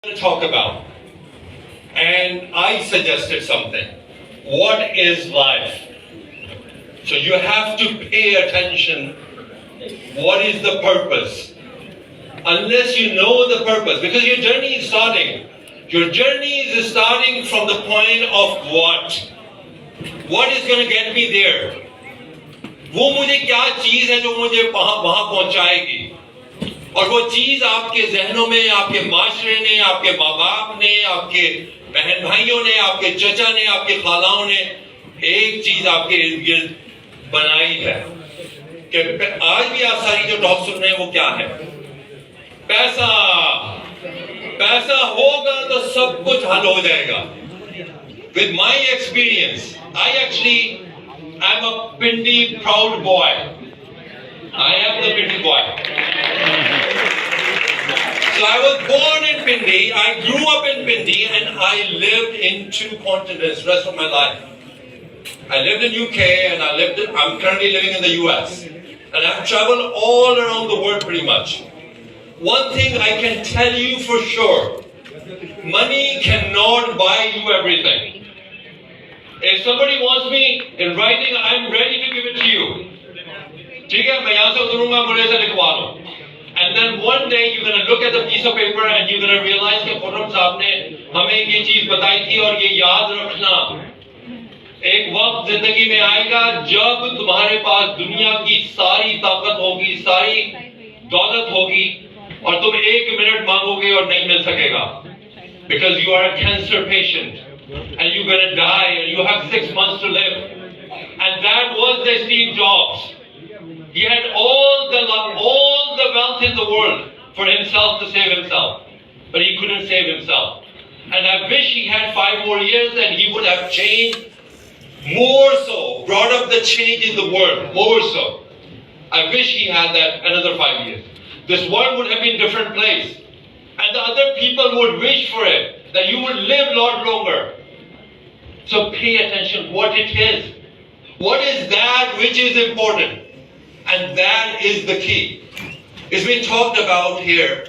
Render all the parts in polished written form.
to talk about, and I suggested something. What is life? So you have to pay attention. What is the purpose? Unless you know the purpose, because your journey is starting. Your journey is starting from the point of what? What is going to get me there? वो मुझे क्या चीज है जो मुझे वहां पहुंचाएगी? और वो चीज आपके जहनों में, आपके माशरे ने, आपके माँ बाप ने, आपके बहन भाइयों ने, आपके चचा ने, आपके खालाओं ने एक चीज आपके इर्द गिर्द बनाई है कि आज भी आप सारी जो टॉक सुन रहे हैं वो क्या है? पैसा। पैसा होगा तो सब कुछ हल हो जाएगा. With my experience, I'm a Pindi proud boy. I am the Pindi boy. So I was born in Pindi, I grew up in Pindi, and I lived in 2 continents rest of my life. I lived in UK and I'm currently living in the US. And I've traveled all around the world pretty much. One thing I can tell you for sure, money cannot buy you everything. If somebody wants me in writing, I'm ready to give it to you. ठीक है, मैं यहाँ से उतरूंगा, मुझे से लिखवा लो. And then one day you're going to look at the piece of paper and you're going to realize कि खुर्रम साहब ने हमें ये चीज बताई थी. और ये याद रखना, एक वक्त जिंदगी में आएगा जब तुम्हारे पास दुनिया की सारी ताकत होगी, सारी दौलत होगी, और तुम 1 मिनट मांगोगे और नहीं मिल सकेगा. Because you are a cancer patient and you're going to die and you have 6 months to live. And that was the Steve Jobs. He had all the wealth in the world for himself to save himself, but he couldn't save himself. And I wish he had 5 more years and he would have changed more so, brought up the change in the world, more so. I wish he had that another 5 years. This world would have been a different place. And the other people would wish for it, that you would live a lot longer. So pay attention what it is. What is that which is important? And that is the key. It's been talked about here,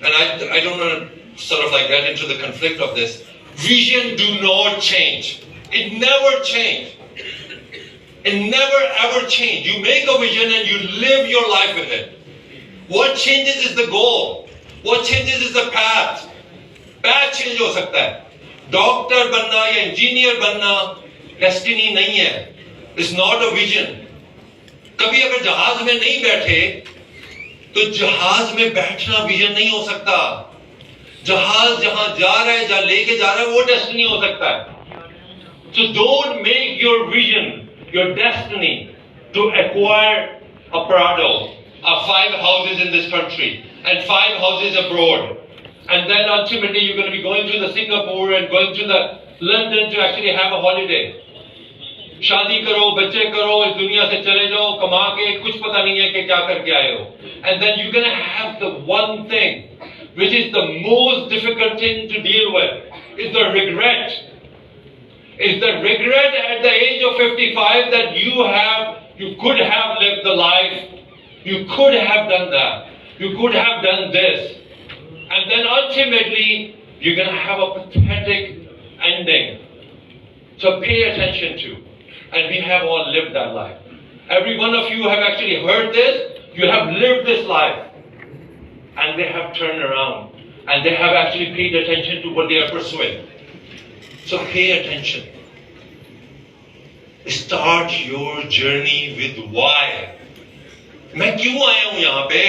and I don't want to sort of like get into the conflict of this. Vision do not change. It never changed. It never ever changed. You make a vision and you live your life with it. What changes is the goal. What changes is the path. Path change हो सकता है. Doctor बनना या engineer बनना destiny नहीं है. It's not a vision. कभी अगर जहाज में नहीं बैठे तो जहाज में बैठना विजन नहीं हो सकता. जहाज जहां जा रहा है, जहां लेके जा रहा है, वो डेस्टिनी हो सकता है. So don't make your vision your destiny to acquire a Prado, 5 houses in this country and 5 houses abroad, and then ultimately you're going to be going to the Singapore and going to the London to actually have a holiday. शादी करो, बच्चे करो, इस दुनिया से चले जाओ, कमा के कुछ पता नहीं है कि क्या करके आए हो. And then you're going to have the one thing which is the most difficult thing to deal with, is the regret. Is the regret at the age of 55 that you could have lived the life, you could have done that, you could have done this, and then ultimately you're going to have a pathetic ending. So pay attention to. And we have all lived that life. Every one of you have actually heard this. You have lived this life. And they have turned around. And they have actually paid attention to what they are pursuing. So pay attention. Start your journey with why. मैं क्यों आया हूं यहाँ पे?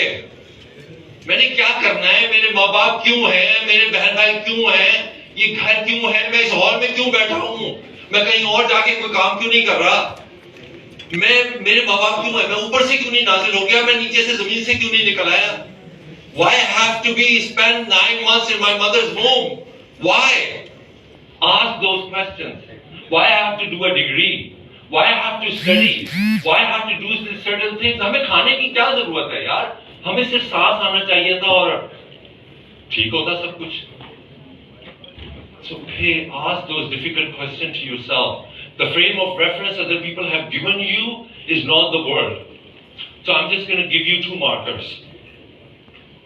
मैंने क्या करना है? मेरे माँ बाप क्यों हैं? मेरे बहन भाई क्यों हैं? ये घर क्यों है? मैं इस हॉल में क्यों बैठा हूं? मैं कहीं और जाके कोई काम क्यों नहीं कर रहा? मेरे माँ बाप क्यों है? मैं ऊपर से क्यों नहीं नाजिल हो गया? मैं नीचे से जमीन से क्यों नहीं निकल आया? Why have to be spend 9 months in my mother's womb? Why? Ask those questions. Why I have to do a degree? Why I have to study? Why I have to do certain things? हमें खाने की क्या जरूरत है यार? हमें सिर्फ सांस आना चाहिए था और ठीक होता सब कुछ. So ask those difficult questions to yourself. The frame of reference other people have given you is not the world. So I'm just going to give you 2 markers.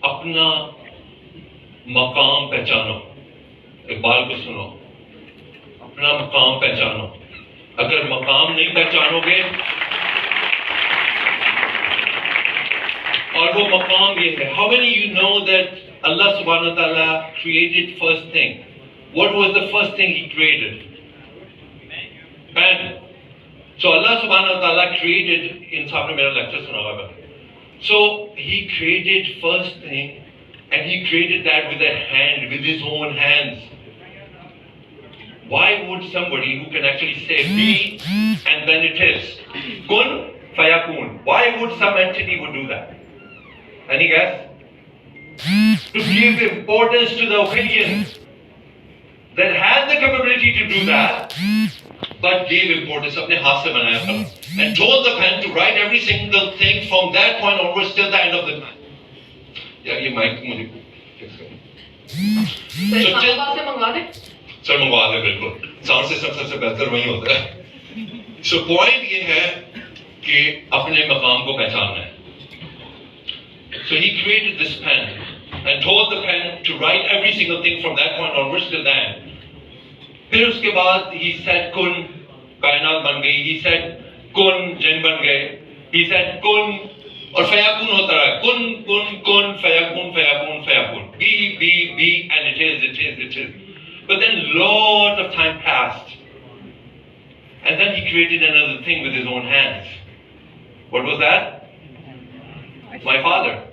अपना मकाम पहचानो. इकबाल को सुनो, अपना मकाम पहचानो. अगर मकाम नहीं पहचानोगे, और वो मकाम ये है. How many you know that Allah subhanahu wa ta'ala created first thing? What was the first thing He created? Pen. So Allah subhanahu wa ta'ala created, in सामने मेरा lecture सुना होगा. So He created first thing, and He created that with a hand, with His own hands. Why would somebody who can actually say be and then it is kun fayakun? Why would some entity would do that? Any guess? To give importance to the opinion that had the capability to do that, but gave importance. अपने हाथ से बनाया था, and told the pen to write every single thing from that point onwards till the end of the time. यार ये mic मुझे fix करो. से मंगवा दे. सर मंगवा दे बिल्कुल. साउंड सिस्टम सबसे बेहतर वही होता है. सो पॉइंट ये है कि अपने मकाम को पहचानना है. So he created this pen and told the pen to write every single thing from that point onwards till then. फिर उसके बाद he said kun कायनात बन गई. He said kun जिन बन गए. He said kun और फयाकुन होता रहा. kun kun kun फयाकुन फयाकुन फयाकुन. Be and it is. But then lot of time passed, and then he created another thing with his own hands. What was that? My father.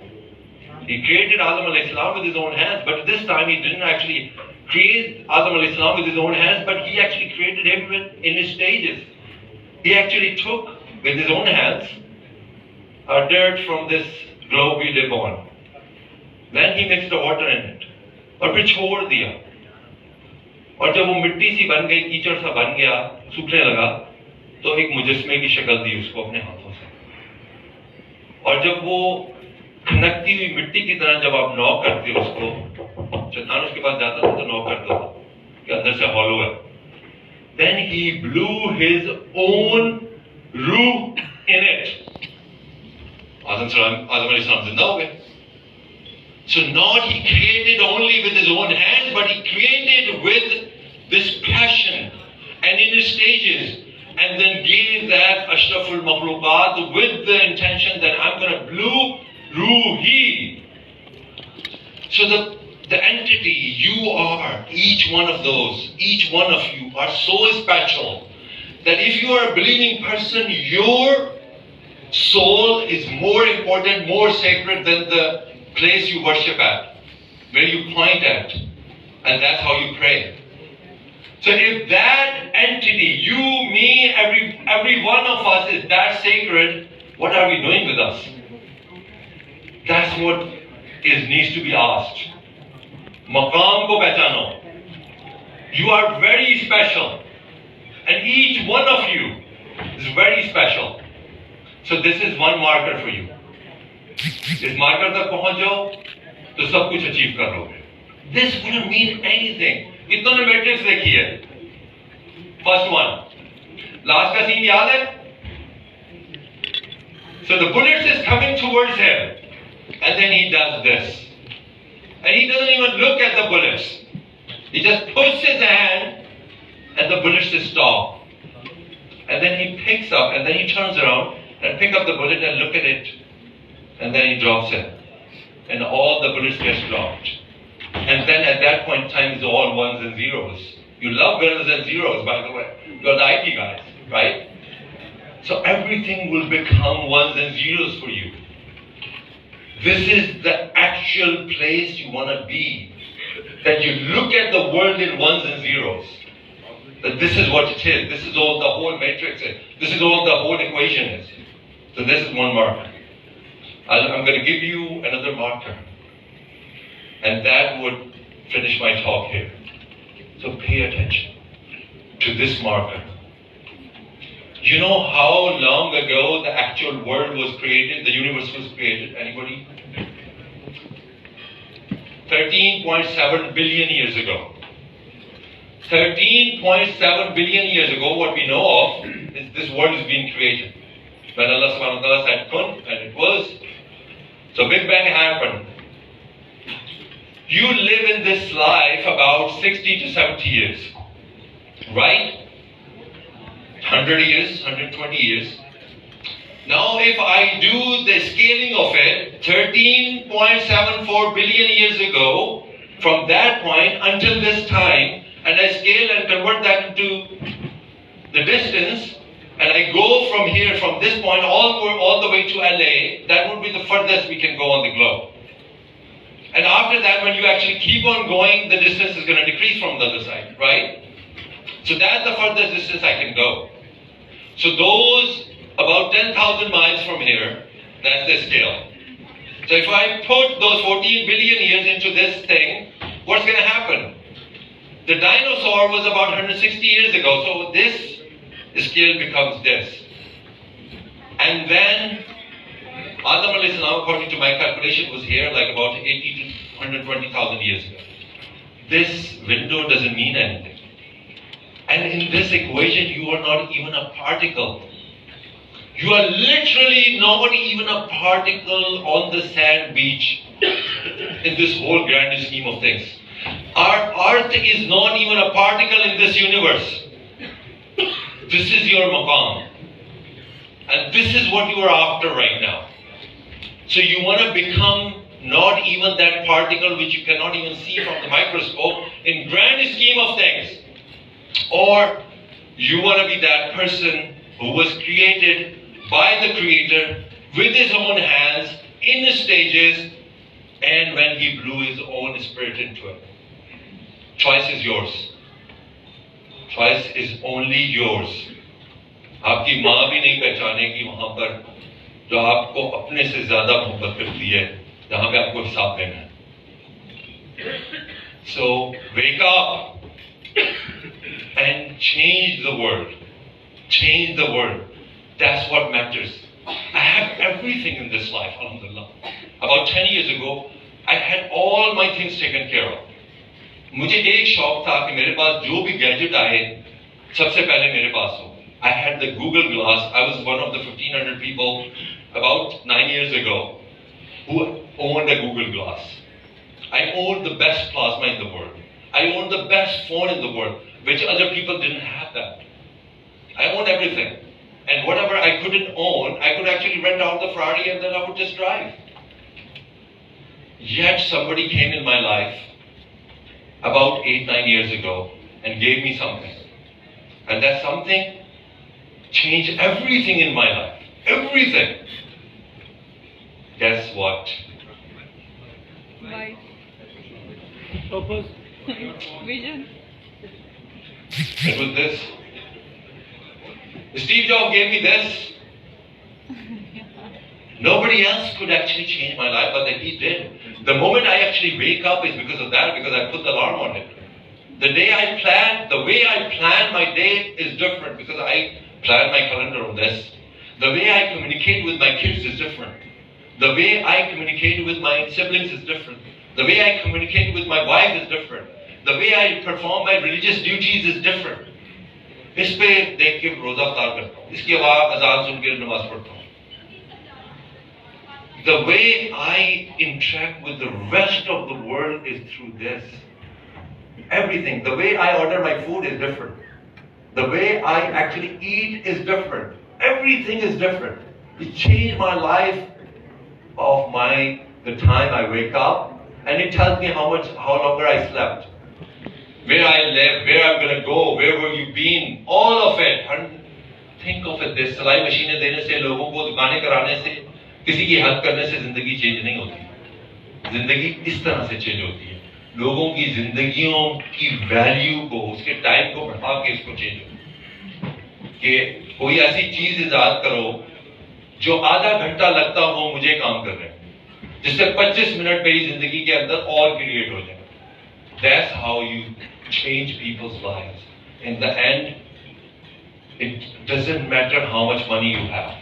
He created Adam alayhi salam with his own hands, but this time he didn't actually create Adam alayhi salam with his own hands, but he actually created everyone in his stages. He actually took with his own hands dirt from this globe we live on. Then he mixed the water in it, और फिर छोड़ दिया. और जब वो मिट्टी सी बन गई, कीचड़ सा बन गया, सूखने लगा, तो एक मुजस्मे की शक्ल दी उसको अपने हाथों से. और जब वो खनकती हुई मिट्टी की तरह जब आप नॉक करते हो उसको, चट्टान उसके पास जाता था तो नॉक करता था कि अंदर से हॉलो है. Then he blew his own ruh in it. आदम अलैहिस्सलाम जिंदा हो गए. So not he created only with his own hands, but he created with this passion and in his stages, and then gave that ashraful makhluqat with the intention that I'm going to blow ruhi. So the entity you are, each one of those, each one of you are so special that if you are a believing person, your soul is more important, more sacred than the place you worship at, where you point at, and that's how you pray. So if that entity, you, me, every one of us is that sacred, what are we doing with us? That's what needs to be asked. Maqam ko pehchano. You are very special, and each one of you is very special. So this is one marker for you. इस marker तक पहुंच जाओ तो सब कुछ achieve कर लोगे. This wouldn't mean anything. कितनों ने मैट्रिक्स देखी है? First one. लास्ट का सीन याद है? So the bullet is coming towards him, and then he does this, and he doesn't even look at the bullets. He just puts his hand, and the bullets just stop. And then he picks up, and then he turns around and pick up the bullet and look at it. And then he drops it. And all the bullets get dropped. And then at that point in time, it's all ones and zeros. You love ones and zeros, by the way. You're the IT guys, right? So everything will become ones and zeros for you. This is the actual place you want to be. That you look at the world in ones and zeros. That this is what it is. This is all the whole matrix is. This is all the whole equation is. So this is one marker. I'm going to give you another marker. And that would finish my talk here. So pay attention to this marker. You know how long ago the actual world was created, the universe was created? Anybody? 13.7 billion years ago. 13.7 billion years ago, what we know of is this world is being created. When Allah subhanahu wa ta'ala said kun, and it was. So Big Bang happened. You live in this life about 60 to 70 years, right? 100 years, 120 years. Now, if I do the scaling of it, 13.74 billion years ago, from that point until this time, and I scale and convert that into the distance, and I go from here, from this point all the way to LA, that would be the furthest we can go on the globe. And after that, when you actually keep on going, the distance is going to decrease from the other side, right? So that's the furthest distance I can go. So those about 10,000 miles from here, that's the scale. So if I put those 14 billion years into this thing, what's going to happen? The dinosaur was about 160 years ago, so this scale becomes this. And then Adam alayhi salam, according to my calculation, was here like about 80 to 120,000 years ago. This window doesn't mean anything. And in this equation, you are not even a particle. You are literally not even a particle on the sand beach in this whole grand scheme of things. Our Earth is not even a particle in this universe. This is your maqam. And this is what you are after right now. So you want to become not even that particle which you cannot even see from the microscope in grand scheme of things. Or you want to be that person who was created by the Creator with his own hands in the stages, and when he blew his own spirit into it. Choice is yours. Choice is only yours. आपकी माँ भी नहीं पहचानेगी वहां पर जो आपको अपने से ज्यादा मोहब्बत करती है, जहां पे आपको हिसाब देना है. So wake up and change the world. Change the world. That's what matters. I have everything in this life, alhamdulillah. About 10 years ago, I had all my things taken care of. मुझे एक शौक था कि मेरे पास जो भी gadget आए, सबसे पहले मेरे पास हो. I had the Google Glass. I was one of the 1,500 people about 9 years ago who owned a Google Glass. I owned the best plasma in the world. I owned the best phone in the world, which other people didn't have that. I owned everything. And whatever I couldn't own, I could actually rent out the Ferrari and then I would just drive. Yet somebody came in my life about 8-9 years ago and gave me something. And that something changed everything in my life. Everything. Guess what? Life. Purpose. Vision. It was this. Steve Jobs gave me this. Nobody else could actually change my life, but then he did. The moment I actually wake up is because of that, because I put the alarm on it. The way I plan my day is different because I plan my calendar on this. The way I communicate with my kids is different. The way I communicate with my siblings is different. The way I communicate with my wife is different. The way I perform my religious duties is different. इस पे देख के रोजा अफ्तार करता हूँ, इसके बाद अजान सुन के नमाज पढ़ता हूँ. The way I interact with the rest of the world is through this. Everything. The way I order my food is different. The way I actually eat is different. Everything is different. It changed my life of the time I wake up, and it tells me how longer I slept, where I live, where I'm going to go, where were you been, all of it. And think of it, this सिलाई मशीनें देने से, लोगों को दुकानें कराने से, किसी की हेल्प करने से जिंदगी चेंज नहीं होती. जिंदगी इस तरह से चेंज होती है. लोगों की जिंदगियों की वैल्यू को, उसके टाइम को बढ़ा के इसको चेंज होती. कि कोई ऐसी चीज इजाद करो जो आधा घंटा लगता हो मुझे काम कर रहे हैं, जिससे 25 मिनट मेरी जिंदगी के अंदर और क्रिएट हो जाए. That's how you change people's lives. In the end, it doesn't matter how much money you have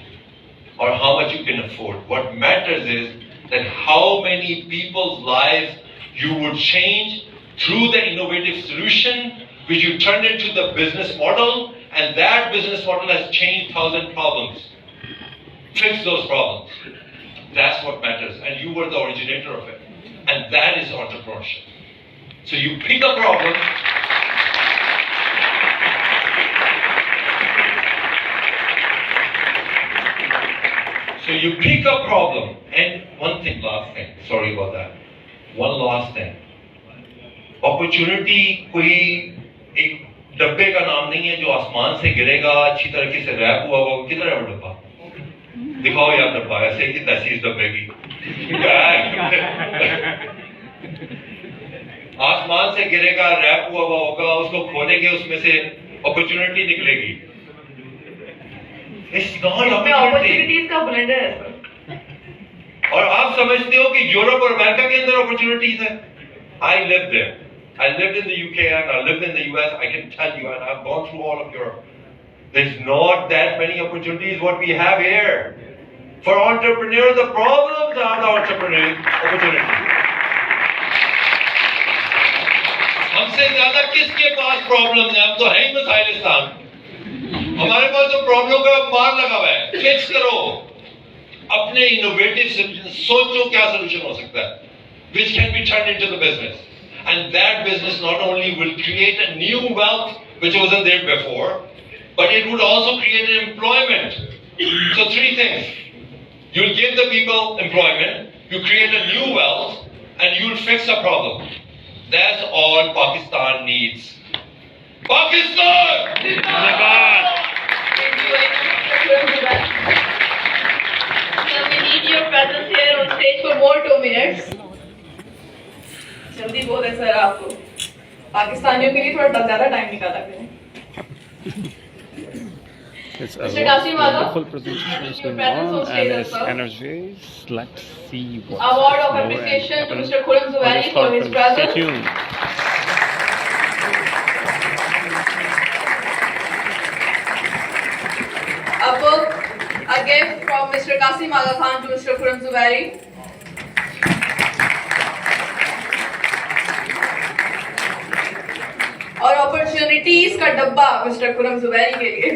or how much you can afford. What matters is that how many people's lives you would change through the innovative solution which you turned into the business model, and that business model has changed 1,000 problems. Fix those problems. That's what matters, and you were the originator of it. And that is entrepreneurship. So you pick a problem. So you pick a problem. And one thing, last thing, sorry about that. One last thing. Opportunity कोई एक डब्बे का नाम नहीं है जो आसमान से गिरेगा, अच्छी तरीके से रैप हुआ होगा. किधर है वो डब्बा? दिखाओ यार डब्बा, ऐसे की तैसी इस डब्बे की. आसमान से गिरेगा, रैप हुआ होगा, उसको खोलेंगे, उसमें से अपॉर्चुनिटी निकलेगी. It's not अपॉर्चुनिटीज का ब्लेंडर है सर. और आप समझते हो कि यूरोप और अमेरिका के अंदर अपॉर्चुनिटीज है. I lived there. I lived in the UK and I lived in the US. I can tell you, and I've gone through all of Europe. There's not that many opportunities what we have here. For entrepreneurs, the problems are the opportunities. हमसे ज्यादा किसके पास problem है? हम तो है ही मिसाइलिस्तान. हमारे पास तो problem का मार लगा हुआ है. फिक्स करो. अपने इनोवेटिव सोल्यूशन सोचो क्या सोल्यूशन हो सकता है, which can be turned into the business. And that business not only will create a new wealth which wasn't there before, but it would also create employment. So three things. You'll give the people employment, you create a new wealth, and you'll fix a problem. That's all Pakistan needs. Pakistan! Thank you very much. So we need your presence here on stage for more 2 minutes. जल्दी बोले sir, आपको पाकिस्तानियों के लिए थोड़ा ज़्यादा time निकाला करें. It's a Mr. Qasim Raza, wonderful presentation is going on and it's energized. Let's see what award of appreciation to Mr. Khurram Zuberi for his presence. Stay tuned. A gift from Mr. Qasim Aga Khan to Mr. Khurram Zuberi. और opportunities का डब्बा mister Khurram Zubairi के लिए.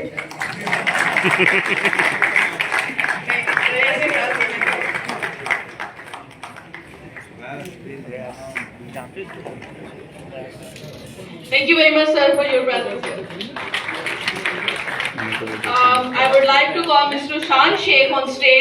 Thank you very much, sir, for your presence here. I would like to call Mr. Shan Sheikh on stage.